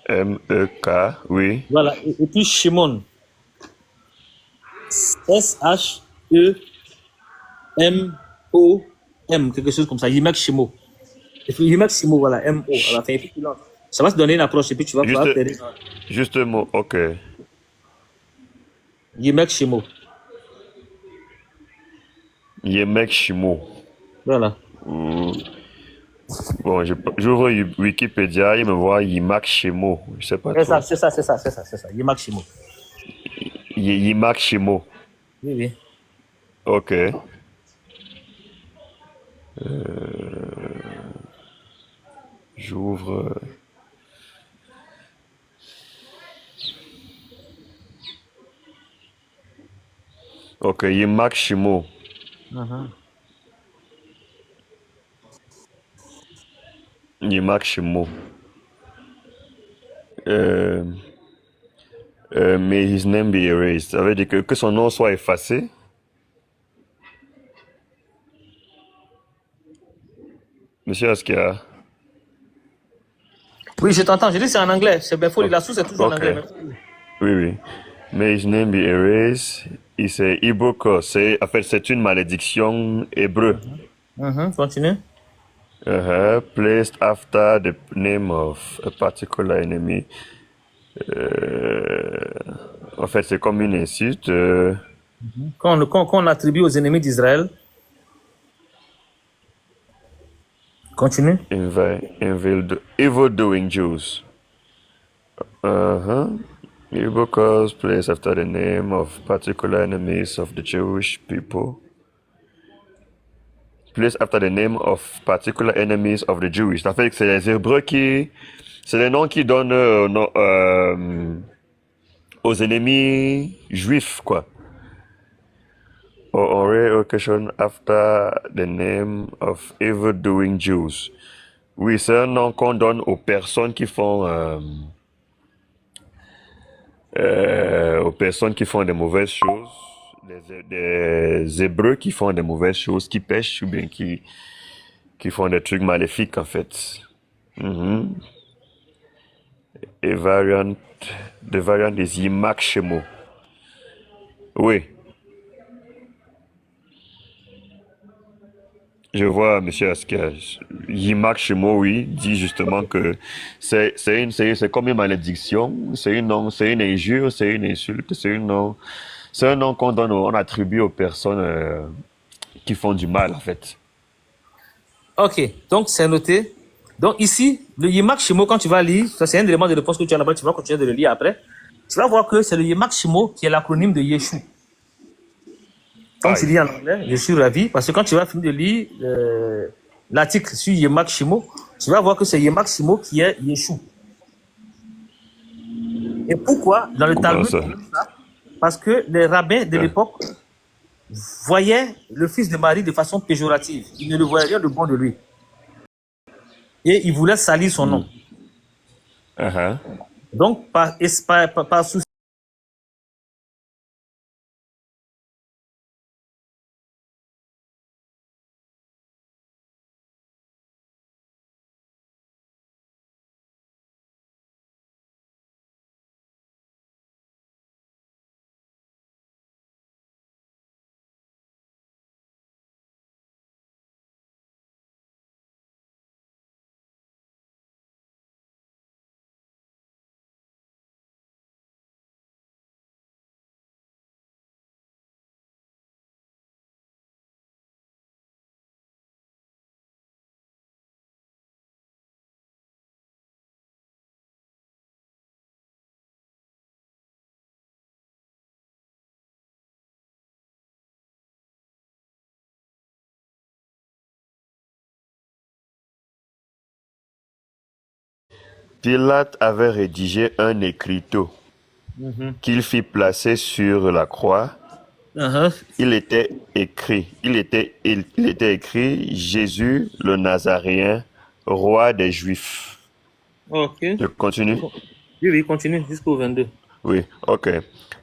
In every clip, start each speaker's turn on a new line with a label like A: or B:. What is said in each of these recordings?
A: M-E-K, oui.
B: Voilà. Et puis Shimon. S-H-E-M-O-M, quelque chose comme ça. Yimek Shimo. Yimek Shimo, voilà, M-O. À la fin. Et puis, ça va te donner une approche et puis tu vas pouvoir
A: Juste,
B: t'aider.
A: juste un mot, ok.
B: Yimek Shimo.
A: Yemek Shimo.
B: Voilà.
A: Ou- Bon, j'ouvre Wikipédia, il me voit Yimak Shimo. Je sais pas
B: C'est ça,
A: trop.
B: c'est ça, c'est ça, c'est ça, c'est ça. Yimek Shimo.
A: Yimak Shimo.
B: Oui, oui.
A: Ok. J'ouvre. Ok, Yimak Shimo.
B: Mhm.
A: Yimak Shimo. Euh, May his name be erased. Ça veut dire que son nom soit effacé. Monsieur Askia.
B: Oui, je t'entends. Je dis c'est en anglais. C'est bien faux.
A: Oh,
B: La source est toujours en
A: ok.
B: anglais.
A: Oui, oui. May his name be erased. C'est Iboko. En fait, c'est une malédiction hébreu.
B: Continue.
A: Placed after the name of a particular enemy. En fait, c'est comme une insulte.
B: Qu'on attribue aux ennemis d'Israël. Continue.
A: Evil doing Jews. Evil cause placed after the name of particular enemies of the Jewish people. Placed after the name of particular enemies of the Jewish. Ça fait que c'est les Hébreux qui. C'est les noms qui donnent aux ennemis juifs, quoi. Or occasion after the name of evil-doing Jews. Oui, c'est un nom qu'on donne aux personnes qui font des mauvaises choses, des Hébreux qui font des mauvaises choses, qui pêchent ou bien qui font des trucs maléfiques en fait. Et the variant is Yimak Shemo. Oui, je vois, monsieur Askia. Yimak Shemo, oui, dit justement que c'est comme une malédiction, c'est une injure, c'est une insulte, c'est un nom on attribue aux personnes qui font du mal, en fait.
B: Ok, donc c'est noté. Donc ici, le Yimak Shimo, quand tu vas lire, ça c'est un élément de réponse que tu as là-bas, tu vas continuer de le lire après. Tu vas voir que c'est le Yimak Shimo qui est l'acronyme de Yeshu. Comme tu
A: Aïe.
B: lis en anglais, je suis ravi, parce que quand tu vas finir de lire l'article sur Yimak Shimo, tu vas voir que c'est Yimak Shimo qui est Yeshu. Et pourquoi dans le
A: Comment
B: Talmud
A: ça?
B: Parce que les rabbins de
A: Ah.
B: l'époque voyaient le fils de Marie de façon péjorative. Ils ne le voyaient rien de bon de lui. Et ils voulaient salir son nom.
A: Uh-huh.
B: Donc, par souci,
A: Pilate avait rédigé un écriteau qu'il fit placer sur la croix. Il était écrit Jésus le Nazaréen, roi des Juifs.
B: ok.
A: Je continue?
B: Oui, oui, continue jusqu'au 22.
A: Oui, ok.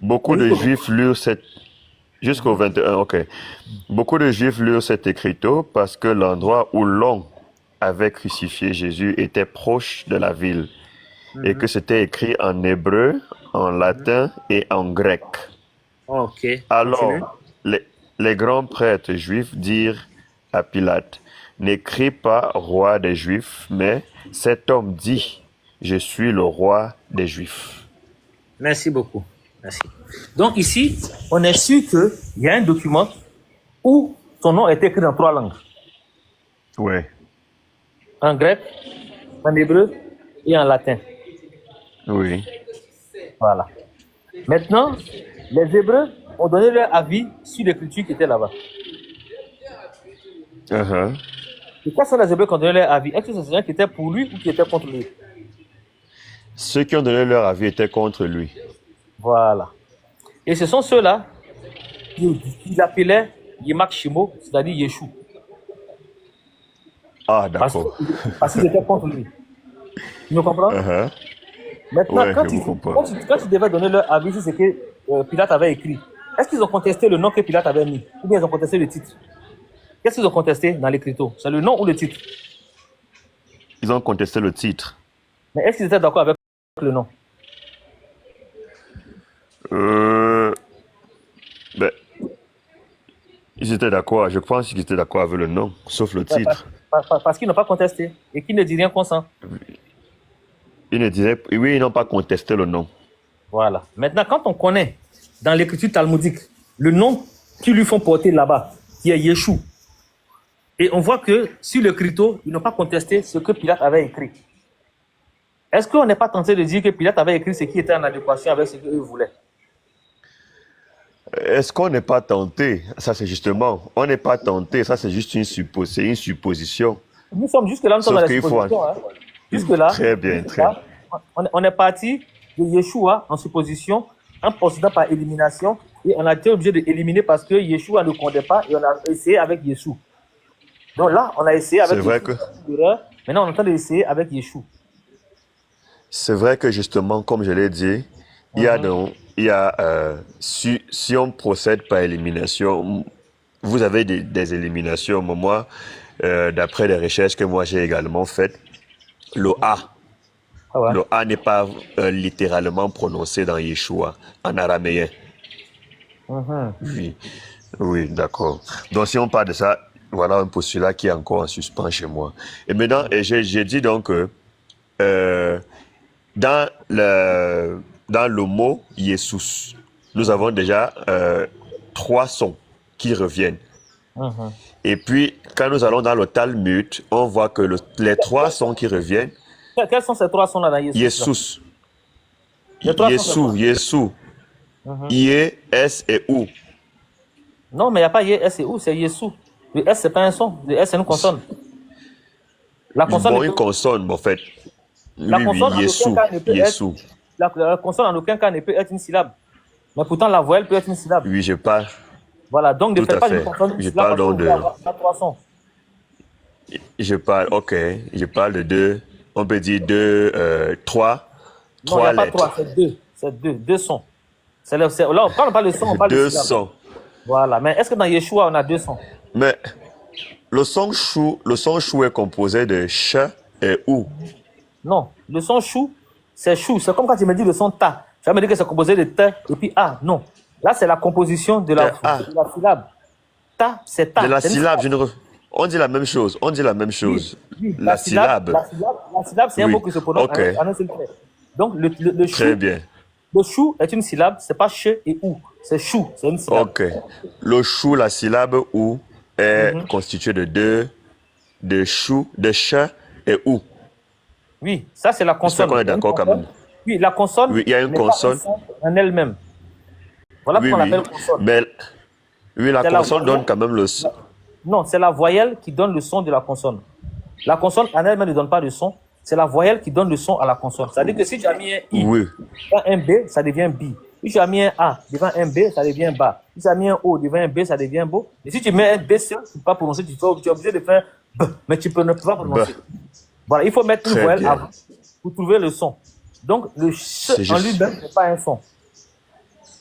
A: Beaucoup de
B: Jusqu'au
A: Juifs lurent cette jusqu'au 21, ok. Beaucoup de Juifs lurent cet écriteau parce que l'endroit où l'on avait crucifié Jésus était proche de la ville. et que c'était écrit en hébreu, en latin et en grec.
B: Ok. Continue.
A: Alors, les grands prêtres juifs dirent à Pilate, n'écris pas roi des Juifs, mais cet homme dit, je suis le roi des Juifs.
B: Merci beaucoup. Merci. Donc ici, on est sûr qu'il y a un document où son nom est écrit dans 3 langues.
A: Oui.
B: En grec, en hébreu et en latin.
A: Oui.
B: Voilà. Maintenant, les Hébreux ont donné leur avis sur l'écriture qui était là-bas.
A: Uh-huh.
B: Et quels sont les Hébreux qui ont donné leur avis? Est-ce que c'est des gens qui étaient pour lui ou qui étaient contre lui?
A: Ceux qui ont donné leur avis étaient contre lui.
B: Voilà. Et ce sont ceux-là qui l'appelaient Yimak Shimo, c'est-à-dire Yeshua.
A: Ah, d'accord.
B: Parce qu'ils étaient contre lui. Tu me comprends?
A: Uh-huh.
B: Maintenant,
A: Ouais,
B: quand
A: je
B: ils
A: vous comprends.
B: devaient donner leur avis sur ce que Pilate avait écrit, est-ce qu'ils ont contesté le nom que Pilate avait mis? Ou bien ils ont contesté le titre? Qu'est-ce qu'ils ont contesté dans l'écriture? C'est le nom ou le titre?
A: Ils ont contesté le titre.
B: Mais est-ce qu'ils étaient d'accord avec le nom?
A: Ben, ils étaient d'accord. Je pense qu'ils étaient d'accord avec le nom, sauf le titre.
B: Parce qu'ils n'ont pas contesté et qu'ils ne disent rien consent.
A: Ils ne disaient, oui, ils n'ont pas contesté le nom.
B: Voilà. Maintenant, quand on connaît dans l'écriture talmudique le nom qu'ils lui font porter là-bas, qui est Yeshua, et on voit que sur l'écriture, ils n'ont pas contesté ce que Pilate avait écrit. Est-ce qu'on n'est pas tenté de dire que Pilate avait écrit ce qui était en adéquation avec ce qu'eux voulaient?
A: Est-ce qu'on n'est pas tenté? Ça, c'est justement, on n'est pas tenté. Ça, c'est juste une supposition.
B: Nous sommes jusque-là, nous sommes dans la supposition. Hein. Jusque-là,
A: Très bien, très bien.
B: on est parti de Yeshua en supposition, en procédant par élimination, et on a été obligé d'éliminer parce que Yeshua ne comptait pas, et on a essayé avec Yeshua. Donc là, on a essayé avec
A: C'est vrai
B: Yeshua.
A: que,
B: Maintenant, on est en train d'essayer avec Yeshua.
A: c'est vrai que justement, comme je l'ai dit, si on procède par élimination, vous avez des éliminations. Moi, d'après les recherches que moi j'ai également faites, le A.
B: Ah ouais.
A: Le A n'est pas littéralement prononcé dans Yeshua, en araméen. Oui, oui, d'accord. Donc, si on parle de ça, voilà un postulat qui est encore en suspens chez moi. Et maintenant, j'ai dit donc que dans le mot Jesus, nous avons déjà 3 sons qui reviennent. Et puis, quand nous allons dans le Talmud, on voit que les 3 sons qui reviennent,
B: Quels sont ces 3 sons-là dans Yeshua?
A: Yesu, Yé, S et U.
B: Non, mais il n'y a pas Yé, S et U, c'est Yeshua. Le S, ce n'est pas un son. Le S, c'est une consonne. La consonne,
A: Bon, une consonne, en fait.
B: la
A: Oui,
B: consonne,
A: oui, Yesu.
B: la consonne en aucun cas ne peut être une syllabe. Mais pourtant, la voyelle peut être une syllabe.
A: Oui, je parle.
B: Voilà, donc ne
A: Tout
B: faites
A: à
B: pas
A: fait.
B: une consonne.
A: Je parle donc de...
B: Pas 3 sons.
A: Je parle, ok. Je parle de 2. On peut dire 2, 3.
B: Non, il n'y a pas
A: lettres.
B: 3, c'est 2. C'est 2 sons. Là, quand on parle de son, on parle de
A: 2
B: syllabe.
A: sons.
B: Voilà, mais est-ce que dans Yeshua, on a 2 sons?
A: Mais le son chou est composé de ch et ou.
B: Non, le son chou, c'est chou. C'est comme quand tu me dis le son ta. Tu vas me dire que c'est composé de te et puis a. Non. Là, c'est la composition de la syllabe. Ta, c'est ta.
A: De la
B: C'est une
A: syllabe, on dit la même chose. On dit la même chose.
B: Oui,
A: La syllabe.
B: La syllabe, c'est un
A: Oui.
B: mot qui se prononce
A: Ok.
B: en un seul trait. Donc, le chou,
A: Très bien.
B: le chou est une syllabe, c'est pas che et ou. C'est chou, c'est une syllabe.
A: Ok. Le chou, la syllabe ou est constituée de chou, de ch et ou.
B: Oui, ça c'est la consonne.
A: qu'on est d'accord quand même.
B: Oui, la consonne.
A: Oui, il y a une
B: n'est pas
A: consonne.
B: un son en elle-même. Voilà
A: Oui,
B: pourquoi on
A: oui.
B: l'appelle consonne.
A: Mais oui, la
B: C'est la
A: consonne
B: voyelle.
A: donne quand même le son.
B: Non, c'est la voyelle qui donne le son de la consonne. La consonne en elle-même ne donne pas de son. C'est la voyelle qui donne le son à la consonne. C'est-à-dire que si tu as mis un I
A: Oui.
B: devant un B, ça devient B. Si tu as mis un A devant un B, ça devient bas. Si tu as mis un O devant un B, ça devient beau. Et si tu mets un B seul, tu ne peux pas prononcer, tu es obligé de faire B, mais tu ne peux pas prononcer. Voilà, il faut mettre une
A: Très
B: voyelle
A: bien.
B: avant pour trouver le son. Donc, le ch
A: C'est
B: en
A: juste.
B: lui-même n'est pas un son.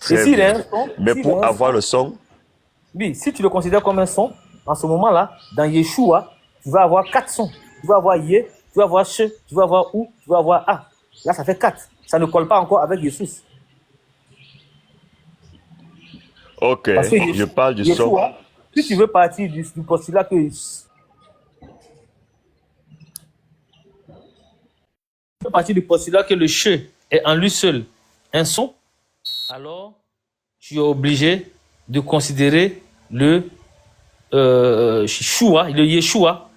A: Très
B: Et s'il
A: bien.
B: est un son,
A: Mais
B: s'il
A: pour
B: est un
A: avoir
B: son,
A: le son,
B: oui, si tu le considères comme un son, en ce moment-là, dans Yeshua, tu vas avoir 4 sons. Tu vas avoir Yé, tu vas avoir Che, tu vas avoir Ou, tu vas avoir A. Là, ça fait 4. Ça ne colle pas encore avec Yesus.
A: Ok,
B: Parce que
A: je parle du son.
B: Yeshua, si tu veux partir du postulat que le che est en lui seul un son, alors tu es obligé de considérer le Yeshua